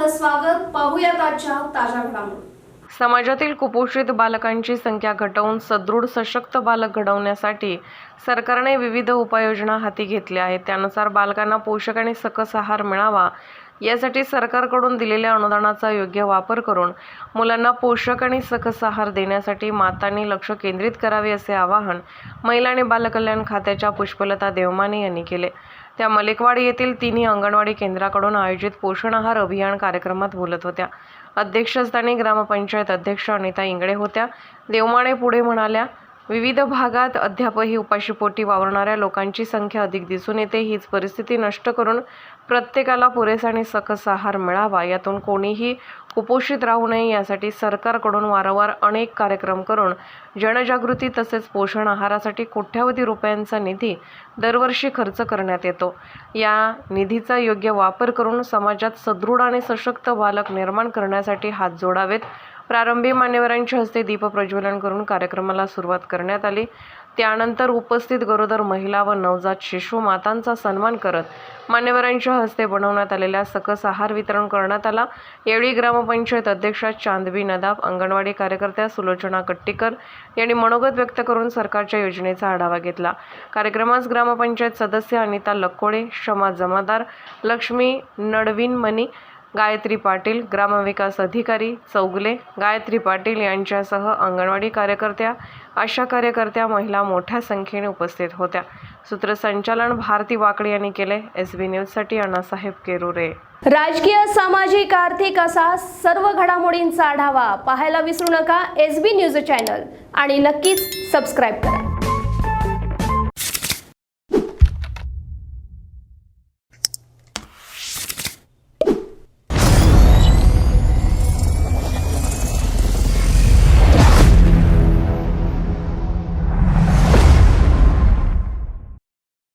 आपलं स्वागत. पाहूयात आजच्या ताज्या घडामोडी. समाजातील कुपोषित बालकांची संख्या घटवून सदृढ सशक्त बालक घडवण्यासाठी सरकारने विविध उपाययोजना हाती घेतल्या आहेत. त्यानुसार बालकांना पोषक आणि सकस आहार मिळावा यासाठी सरकारकडून दिलेल्या अनुदानाचा योग्य वापर करून मुलांना पोषक आणि सकस आहार देण्यासाठी मातांनी लक्ष केंद्रित करावे असे आवाहन महिला आणि बालकल्याण खात्याच्या पुष्पलता देवमाने यांनी केले. त्या मलिकवाडी येथील तिन्ही अंगणवाडी केंद्राकडून आयोजित पोषण आहार अभियान कार्यक्रमात बोलत होत्या. अध्यक्षस्थानी ग्रामपंचायत अध्यक्ष अनिता इंगळे होत्या. देवमाने पुढे म्हणाल्या, विविध भागात अद्यापही उपाशीपोटी वावरणाऱ्या लोकांची संख्या अधिक दिसून येते. हीच परिस्थिती नष्ट करून प्रत्येकाला पुरेसा आणि सकस आहार मिळावा, यातून कोणीही कुपोषित राहू नये यासाठी सरकारकडून वारंवार अनेक कार्यक्रम करून जनजागृती तसेच पोषण आहारासाठी कोट्यावधी रुपयांचा निधी दरवर्षी खर्च करण्यात येतो. या निधीचा योग्य वापर करून समाजात सदृढ आणि सशक्त बालक निर्माण करण्यासाठी हात जोडावेत. प्रारंभी मान्यवरांच्या हस्ते दीप प्रज्वलन करून कार्यक्रमाला सुरुवात करण्यात आली. त्यानंतर उपस्थित गरोदर महिला व नवजात शिशु मातांचा सन्मान करत मान्यवरांच्या हस्ते बनवण्यात आलेल्या सकस आहार वितरण करण्यात आला. यावेळी ग्रामपंचायत अध्यक्षा चांदबी नदाफ, अंगणवाडी कार्यकर्त्या सुलोचना कट्टीकर यांनी मनोगत व्यक्त करून सरकारच्या योजनेचा आढावा घेतला. कार्यक्रमास ग्रामपंचायत सदस्य अनिता लक्कोळे, शमा जमादार, लक्ष्मी नडविनमणी, गायत्री पाटील, ग्रामविकास अधिकारी चौगले, गायत्री पाटील यांच्यासह अंगणवाडी कार्यकर्त्या, आशा कार्यकर्त्या, महिला मोठ्या संख्येने उपस्थित होत्या. सूत्रसंचालन भारती वाकडे यांनी केले. SB न्यूजसाठी अण्णासाहेब केरुरे. राजकीय, सामाजिक, आर्थिक असा सर्व घडामोडींचा आढावा पाहायला विसरू नका SB न्यूज चॅनल आणि नक्कीच सबस्क्राईब करा.